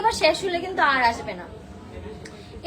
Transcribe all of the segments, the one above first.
এবার শেষ হলে কিন্তু আর আসবে না।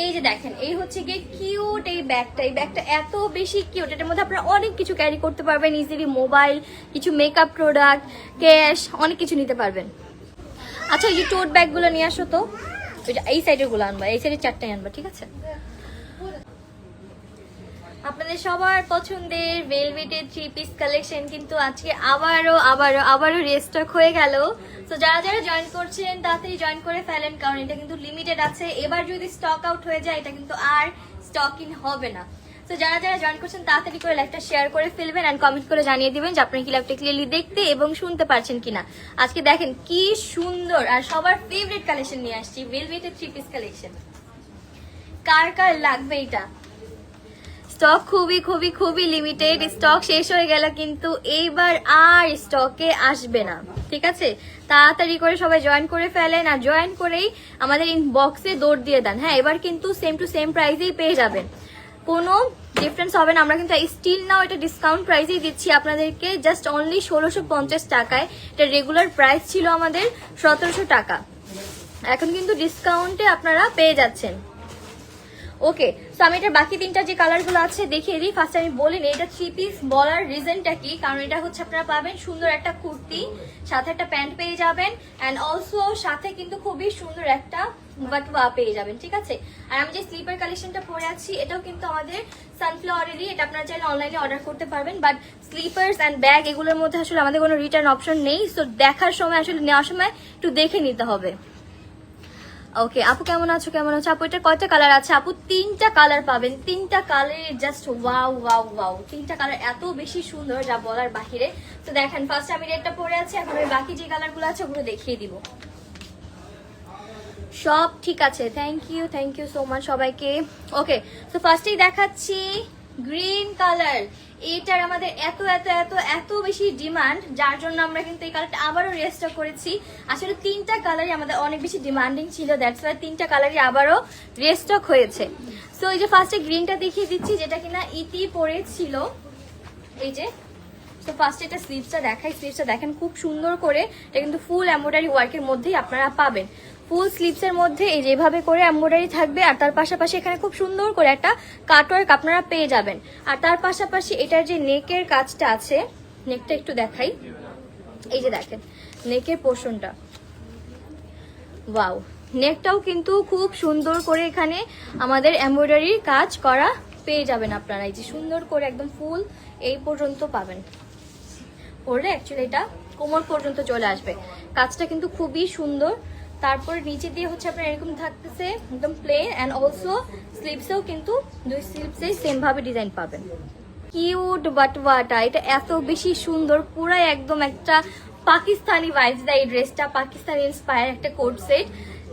এই যে দেখেন, এই হচ্ছে গিয়ে কিউট এই ব্যাগটা এত বেশি কিউট। এটার মধ্যে আপনারা অনেক কিছু ক্যারি করতে পারবেন ইজিলি, মোবাইল, কিছু মেকআপ প্রোডাক্ট, ক্যাশ, অনেক কিছু নিতে পারবেন। আচ্ছা, এই যে টোট ব্যাগগুলো নিয়ে আসো তো, এই সাইডের গুলো আনবা, এই সাইডের 4টাই আনবা, ঠিক আছে? আপনাদের সবার পছন্দের ভেলভেটের 3 পিস কালেকশন কিন্তু আজকে আবারও রিস্টক হয়ে গেল। তো যারা যারা জয়েন করছেন তাড়াতাড়ি জয়েন করে ফেলেন, কারণ এটা কিন্তু লিমিটেড আছে। এবার যদি স্টক আউট হয়ে যায় এটা কিন্তু আর স্টক ইন হবে না। তো যারা যারা জয়েন করছেন তাড়াতাড়ি করে লাইভটা শেয়ার করে ফেলবেন এন্ড কমেন্ট করে জানিয়ে দিবেন যে আপনি কি লাইভটা ক্লিয়ারলি দেখতে এবং শুনতে পারছেন কিনা। আজকে দেখেন কি সুন্দর আর সবার ফেভারিট কালেকশন নিয়ে আসছি, ভেলভেটের 3 পিস কালেকশন। কার কার লাগবে এটা? স্টক খুবই লিমিটেড, স্টক শেষ হয়ে গেল কিন্তু এইবার আর স্টকে আসবে না, ঠিক আছে? তাড়াতাড়ি করে সবাই জয়েন করে ফেলেন, আর জয়েন করেই আমাদের ইনবক্সে দৌড় দিয়ে দেন। হ্যাঁ, এবার কিন্তু সেম টু সেম প্রাইসেই পেয়ে যাবেন, কোনো ডিফারেন্স হবে না। আমরা কিন্তু স্টিল নাও এটা ডিসকাউন্ট প্রাইসেই দিচ্ছি আপনাদেরকে, জাস্ট অনলি 1650 টাকায়। এটা রেগুলার প্রাইস ছিল আমাদের 1700 টাকা, এখন কিন্তু ডিসকাউন্টে আপনারা পেয়ে যাচ্ছেন। ওকে, সো আমি এটা বাকি 3টা যে কালারগুলো আছে দেখিয়ে দিই। ফার্স্ট আমি বলি এটা 3 পিস বলার রিজনটা কি, কারণ এটা হচ্ছে আপনারা পাবেন সুন্দর একটা কুর্তি, সাথে একটা প্যান্ট পেয়ে যাবেন, অ্যান্ড অলসো সাথে কিন্তু খুবই সুন্দর একটা বাটওয়া পেয়ে যাবেন, ঠিক আছে? আর আমি যে স্লিপার কালেকশনটা পরে আছি এটাও কিন্তু আমাদের সানফ্লাওয়ারেরই, এটা আপনারা চাইলে অনলাইনে অর্ডার করতে পারবেন। বাট স্লিপার্স অ্যান্ড ব্যাগ এগুলোর মধ্যে আসলে আমাদের কোনো রিটার্ন অপশন নেই, সো দেখার সময় আসলে নেওয়ার সময় একটু দেখে নিতে হবে। ওকে আপু, কেমন আছো? আপু এটা কয়টা কালার আছে? আপু 3টা কালার পাবেন, 3টা colour just wow wow wow, 3টা কালার এত বেশি সুন্দর যা বলার বাহিরে। তো দেখেন, ফার্স্ট আমি রেডটা পরে আছি, এখন আমি বাকি যে কালারগুলো আছে ওগুলো দেখিয়ে দিব। সব ঠিক আছে, থ্যাংক ইউ সো মাচ সবাইকে। ওকে, তো ফার্স্টেই দেখাচ্ছি গ্রিন কালার। এটার আমাদের এত এত এত এত বেশি ডিমান্ড, যার জন্য আমরা কিন্তু এই কালারটা আবারও রিস্টক করেছি। আসলে 3টা কালারই আমাদের অনেক বেশি ডিমান্ডিং ছিল, দ্যাটস ওয়াই 3টা কালারই আবারও রিস্টক হয়েছে। সো এই যে ফার্স্টে গ্রিনটা দেখিয়ে দিচ্ছি, যেটা কিনা ইতি পরেছিল। এই যে, তো ফার্স্টে এটা স্লিভসটা দেখাই, স্লিভসটা দেখেন খুব সুন্দর করে, এটা কিন্তু ফুল এমব্রয়ডারি ওয়ার্কের মধ্যেই আপনারা পাবেন। ফুল স্লিভসের মধ্যে এই যেভাবে করে এমব্রয়ডারি থাকবে, আর তার পাশাপাশি এখানে খুব সুন্দর করে একটা কাটওয়ার্ক আপনারা পেয়ে যাবেন। আর তার পাশাপাশি এটার যে নেকের কাজটা আছে, নেকটা একটু দেখাই। এই যে দেখেন নেকের পোর্শনটা, ওয়াও, নেকটাও কিন্তু খুব সুন্দর করে এখানে আমাদের এমব্রয়ডারির কাজ করা পেয়ে যাবেন আপনারা। এই যে সুন্দর করে একদম ফুল এই পর্যন্ত পাবেন, পরলে অ্যাকচুয়ালি এটা কোমর পর্যন্ত চলে আসবে। কাজটা কিন্তু খুবই সুন্দর। তারপরে নিচে দিয়ে হচ্ছে আপনার এরকম থাকতেছে একদম প্লেন, অ্যান্ড অলসো স্লিভসেও কিন্তু 2 স্লিভসেই সেম ভাবে ডিজাইন পাবেন। কিউট বাটওয়াটা, এটা এত বেশি সুন্দর, পুরাই একদম একটা পাকিস্তানি ভাইবস দেয় এই ড্রেসটা, পাকিস্তানি ইন্সপায়ার একটা কোট সেট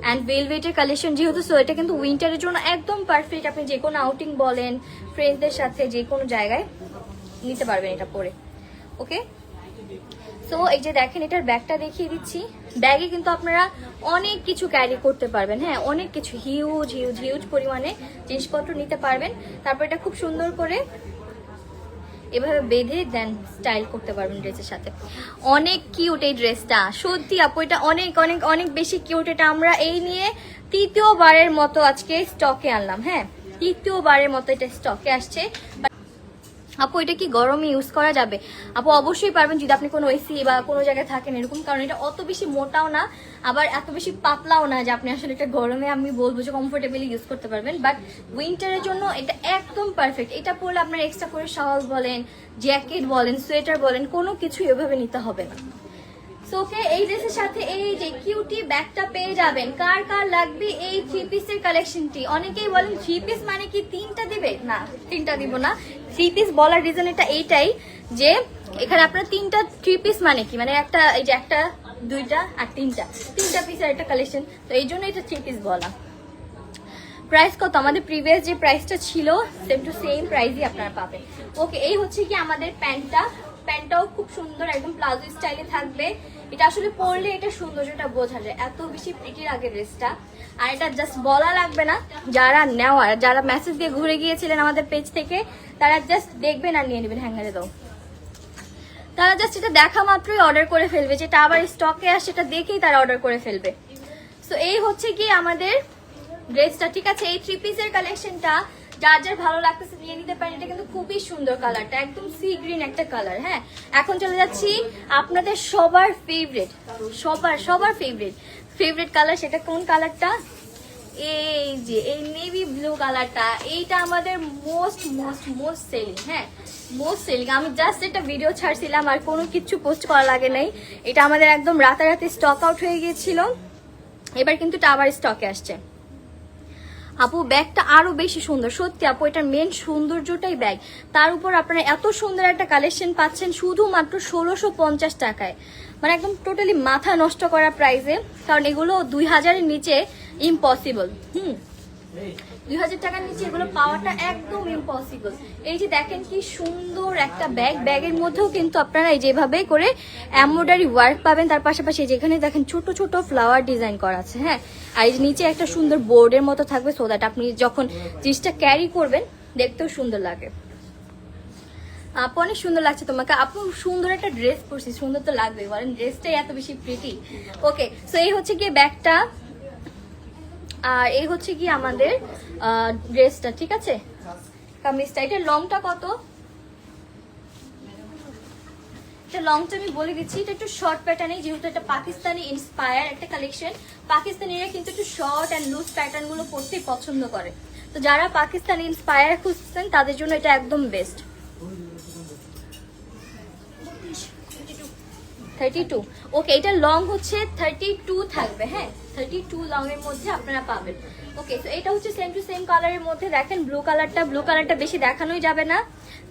অ্যান্ড ভেলভেটের কালেকশন যেহেতু, সো এটা কিন্তু উইন্টারের জন্য একদম পারফেক্ট। আপনি যে কোনো আউটিং বলেন, ফ্রেন্ডসদের সাথে যে কোনো জায়গায় নিতে পারবেন এটা পরে। ওকে, সো এই যে দেখেন এটার ব্যাগটা দেখিয়ে দিচ্ছি। ব্যাগে কিন্তু আপনারা অনেক কিছু ক্যারি করতে পারবেন, হ্যাঁ অনেক কিছু, হিউজ পরিমাণে জিনিসপত্র নিতে পারবেন। তারপর এটা খুব সুন্দর করে এভাবে বেঁধে দেন স্টাইল করতে পারবেন ড্রেসের সাথে। অনেক কিউট এই ড্রেসটা, সত্যি আপু এটা অনেক অনেক অনেক বেশি কিউট। এটা আমরা এই নিয়ে 3য়বারের মতো আজকে স্টকে আনলাম। হ্যাঁ, 3য়বারের মতো এটা স্টকে আসছে। আপু এটা কি গরমে ইউজ করা যাবে? আপু অবশ্যই পারবেন, যদি আপনি কোনো এসি বা কোনো জায়গায় থাকেন এরকম, কারণ এটা অত বেশি মোটাও না আবার এত বেশি পাতলাও না যে আপনি আসলে এটা গরমে আমি বলবো যে কমফোর্টেবলি ইউজ করতে পারবেন। বাট উইন্টারের জন্য এটা একদম পারফেক্ট। এটা পরলে আপনার এক্সট্রা করে শাল বলেন, জ্যাকেট বলেন, সোয়েটার বলেন, কোনো কিছু এভাবে নিতে হবে না। সোকে এই ড্রেসের সাথে এই যে কিউটি ব্যাগটা পেয়ে যাবেন। কার কার লাগবে এই 3 পিসের কালেকশনটি? অনেকেই বলেন 3 পিস মানে কি 3টা দিবে? না, 3টা দিব না। 3 পিস বলার রিজন এটা এইটাই যে এখানে আপনার 3 পিস মানে কি, মানে একটা, এই যে একটা, 2টা আর 3টা পিসের একটা কালেকশন, তো এই জন্য এটা 3 পিস বলা। প্রাইস কত? আমাদের প্রিভিয়াস যে প্রাইসটা ছিল সেম টু সেম প্রাইসই আপনারা পাবেন। ওকে, এই হচ্ছে কি আমাদের প্যান্টটাও খুব সুন্দর, একদম প্লাজো স্টাইলে থাকবে। এটা আসলে পরলে এটা সৌন্দর্যটা বোঝা যায়, এত বেশি প্রিটি লাগে ড্রেসটা। আর এটা জাস্ট বলা লাগবে না, যারা নেওয়ার, যারা মেসেজ দিয়ে ঘুরে গিয়েছিলেন আমাদের পেজ থেকে, তারা জাস্ট দেখবেন আর নিয়ে নেবেন। হ্যাঙ্গারে দাও, তারা জাস্ট এটা দেখা মাত্রই অর্ডার করে ফেলবে, যেটা আবার স্টকে আসে সেটা দেখেই তারা অর্ডার করে ফেলবে। সো এই হচ্ছে কি আমাদের ড্রেসটা, ঠিক আছে। এই 3 পিসের কালেকশনটা যার যার ভালো লাগতেছে নিয়ে নিতে পারেন। এটা কিন্তু খুবই সুন্দর কালারটা, একদম সি গ্রিন একটা কালার। হ্যাঁ, এখন চলে যাচ্ছি আপনাদের সবার ফেভারিট, সবার ফেভারিট কালার। সেটা কোন কালারটা? এই যে এই নেভি ব্লু কালারটা, এইটা আমাদের মোস্ট সেলিং। হ্যাঁ, মোস্ট সেলিং। আমি জাস্ট একটা ভিডিও ছাড়ছিলাম আর কোনো কিছু পোস্ট করা লাগে নাই। এটা আমাদের একদম রাতারাতি স্টক আউট হয়ে গিয়েছিল, এবার কিন্তু এটা আবার স্টকে আসছে। আপু ব্যাগটা আরো বেশি সুন্দর, সত্যি আপু এটার মেন সৌন্দর্যটাই ব্যাগ। তার উপর আপনারা এত সুন্দর একটা কালেকশন পাচ্ছেন শুধুমাত্র 1650 টাকায়, মানে একদম টোটালি মাথা নষ্ট করা প্রাইসে। কারণ এগুলো 2000-এর নিচে ইম্পসিবল। 2000 টাকার নিচে এগুলো পাওয়াটা একদম ইম্পসিবল। এই যে দেখেন কি সুন্দর একটা ব্যাগ, ব্যাগের মধ্যেও কিন্তু আপনারা এই যেভাবে করে এমব্রয়ডারি ওয়ার্ক পাবেন। তার পাশাপাশি যেখানে দেখেন ছোট ছোট ফ্লাওয়ার ডিজাইন করা আছে। হ্যাঁ, আর এই যে নিচে একটা সুন্দর বোর্ডের মতো থাকবে, সো দ্যাট আপনি যখন জিনিসটা ক্যারি করবেন দেখতেও সুন্দর লাগে। আপু অনেক সুন্দর লাগছে তোমাকে। আপু সুন্দর একটা ড্রেস পরছি, সুন্দর তো লাগবে বলেন, ড্রেসটাই এত বেশি প্রিটি। ওকে, সো এই হচ্ছে গিয়ে ব্যাগটা, আর এই হচ্ছে কি আমাদের ড্রেসটা, ঠিক আছে। কামিজটা, এটা লংটা কত? এটা লংটা আমি বলে দিচ্ছি, এটা একটু শর্ট প্যাটার্নে, যেহেতু এটা পাকিস্তানি ইন্সপায়ার একটা কালেকশন। পাকিস্তানিরা কিন্তু একটু শর্ট অ্যান্ড লুজ প্যাটার্ন গুলো পরতেই পছন্দ করে। তো যারা পাকিস্তানি ইন্সপায়ার খুঁজছেন তাদের জন্য এটা একদম বেস্ট। 32। ওকে, এটা লং হচ্ছে 32 থাকবে। হ্যাঁ, 32 লং এর মধ্যে আপনারা পাবেন। ওকে, তো এটা হচ্ছে সেম টু সেম কালারের মধ্যে। দেখেন ব্লু কালারটা বেশি দেখানোই যাবে না,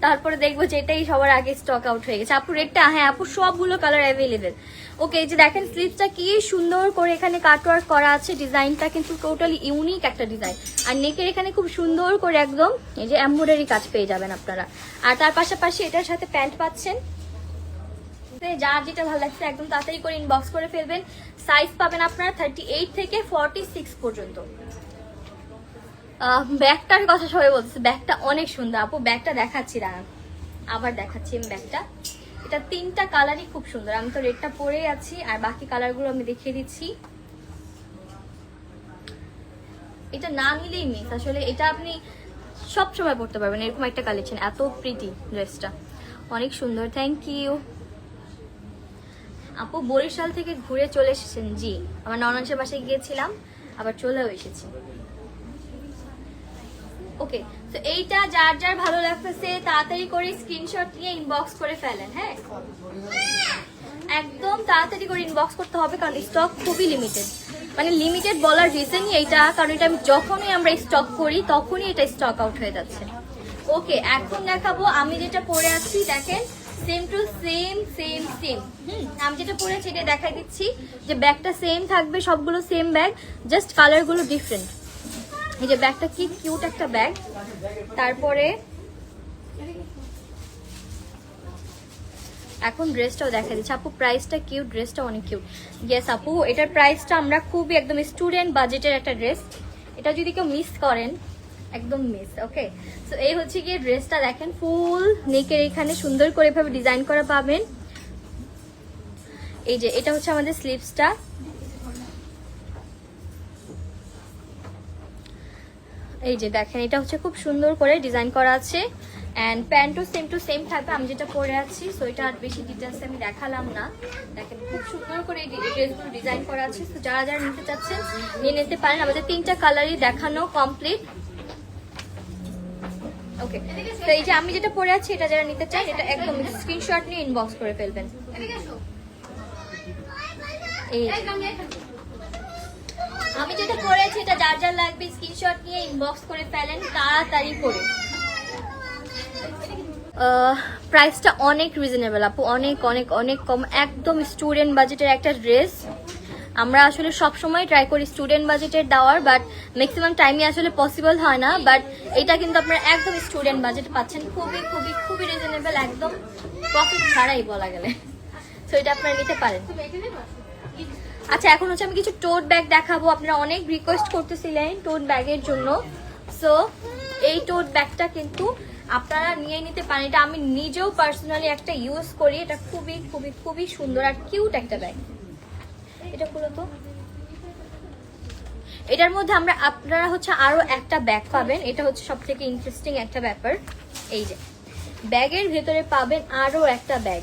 তারপরে দেখবো যে এটাই সবার আগে স্টক আউট হয়ে গেছে। আপু রেটটা, হ্যাঁ আপু সবগুলো কালার অ্যাভেলেবেল। ওকে, এই যে দেখেন স্লিভসটা কি সুন্দর করে এখানে কাটওয়ার্ক করা আছে, ডিজাইনটা কিন্তু টোটালি ইউনিক একটা ডিজাইন। আর নেকের এখানে খুব সুন্দর করে একদম এই যে এমব্রয়ডারি কাজ পেয়ে যাবেন আপনারা। আর তার পাশাপাশি এটার সাথে প্যান্ট পাচ্ছেন। যার যেটা ভালো লাগছে একদম তাড়াতাড়ি করে ইনবক্স করে ফেলবেন। সাইজ পাবেন আপনারা 38 থেকে 46 পর্যন্ত। ব্যাগটার কথা সবাই বলছে, ব্যাগটা অনেক সুন্দর। আপু ব্যাগটা দেখাচ্ছি, দাঁড়ান আবার দেখাচ্ছি আমি ব্যাগটা। এটা 3টা কালারই খুব সুন্দর। আমি তো রেডটা পরে আছি, আর বাকি কালারগুলো আমি দেখিয়ে দিচ্ছি। এটা না নিলেই মিস, আসলে এটা আপনি সব সময় পড়তে পারবেন, এরকম একটা কালেকশন। এত প্রিটি ড্রেসটা, অনেক সুন্দর। থ্যাংক ইউ আপু। বরিশাল থেকে ঘুরে চলে এসেছেন? জি, আমার ননদের বাসায় গিয়েছিলাম, আবার চলেও এসেছি। ওকে, তো এইটা যার যার ভালো লাগতেছে তাড়াতাড়ি করে স্ক্রিনশট নিয়ে ইনবক্স করে ফেলেন। হ্যাঁ, একদম তাড়াতাড়ি করে ইনবক্স করতে হবে, কারণ স্টক খুবই লিমিটেড। মানে লিমিটেড বলার রিজনই এইটা, কারণ এটা যখনই আমরা স্টক করি তখনই এটা স্টক আউট হয়ে যাচ্ছে। ওকে, এখন দেখাবো আমি যেটা পরে আছি। দেখেন সেম টু সেম। আমি যেটা পরে আছি এটা দেখাই দিচ্ছি, যে ব্যাগটা সেম থাকবে, সবগুলো সেম ব্যাগ, জাস্ট কালারগুলো ডিফারেন্ট। এই যে ব্যাগটা কি কিউট একটা ব্যাগ। তারপরে এখন ড্রেসটাও দেখা দিচ্ছে। আপু প্রাইসটা কিউট, ড্রেসটা অনেক কিউট। ইয়েস আপু, এটার প্রাইসটা আমরা খুবই একদম স্টুডেন্ট বাজেটের একটা ড্রেস। এটা যদি কেউ মিস করেন একদম মিস। ওকে, সো এই হচ্ছে গিয়ে ড্রেসটা। দেখেন ফুল নেকের এখানে সুন্দর করে এভাবে ডিজাইন করা পাবেন। এই যে এটা হচ্ছে আমাদের স্লিভসটা। এই যে দেখেন এটা হচ্ছে খুব সুন্দর করে ডিজাইন করা আছে, এন্ড প্যান্টও সেম টু সেম থাকবে আমি যেটা পরে আছি। সো এটা আর বেশি ডিটেলস আমি দেখালাম না। দেখেন খুব সুন্দর করে এই ড্রেসগুলো ডিজাইন করা আছে। তো যারা যারা নিতে চাচ্ছেন নিয়ে নিতে পারেন। আমাদের 3টা কালারই দেখানো কমপ্লিট। ওকে, তো এই যে আমি যেটা পরে আছি এটা যারা নিতে চান এটা একদম স্ক্রিনশট নিয়ে ইনবক্স করে ফেলবেন। এই আমি যেটা পরেছি এটা যার যার লাগবে স্ক্রিনশট নিয়ে ইনবক্স করে ফেলেন তাড়াতাড়ি করে। প্রাইসটা অনেক রিজনেবল আপু, অনেক অনেক অনেক কম, একদম স্টুডেন্ট বাজেটের একটা ড্রেস। আমরা আসলে সব সময় ট্রাই করি স্টুডেন্ট বাজেটের দেওয়ার, বাট ম্যাক্সিমাম টাইমে আসলে পসিবল হয় না। বাট এটা কিন্তু আপনারা একদম স্টুডেন্ট বাজেট পাচ্ছেন, খুবই খুবই খুবই রিজনেবল, একদম প্রফিট ছাড়াই বলা গেলে। তো এটা আপনারা নিতে পারেন। আচ্ছা, এখন হচ্ছে আমি কিছু টোট ব্যাগ দেখাবো। আপনারা অনেক রিকোয়েস্ট করতেছিলেন টোট ব্যাগের জন্য। সো এই টোট ব্যাগটা কিন্তু আপনারা নিয়ে নিতে পারেন। এটা আমি নিজেও পার্সোনালি একটা ইউজ করি। এটা খুবই খুবই খুবই সুন্দর আর কিউট একটা ব্যাগ। এটা খুলো তো। এটার মধ্যে আপনারা হচ্ছে আরো একটা ব্যাগ পাবেন, এটা হচ্ছে সবথেকে ইন্টারেস্টিং একটা ব্যাপার। এই যে ব্যাগের ভেতরে পাবেন আরো একটা ব্যাগ,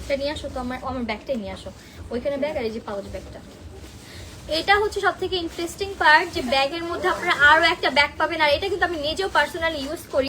এটা নিয়ে আসো তো, আমার ব্যাগটাই নিয়ে আসো, ওইখানে ব্যাগ আর এই যে পাউচ ব্যাগটা। এটা হচ্ছে সবথেকে ইন্টারেস্টিং পার্ট, যে ব্যাগের মধ্যে আপনারা আরো একটা ব্যাগ পাবেন, আর এটা কিন্তু আমি নিজেও পার্সোনালি ইউজ করি।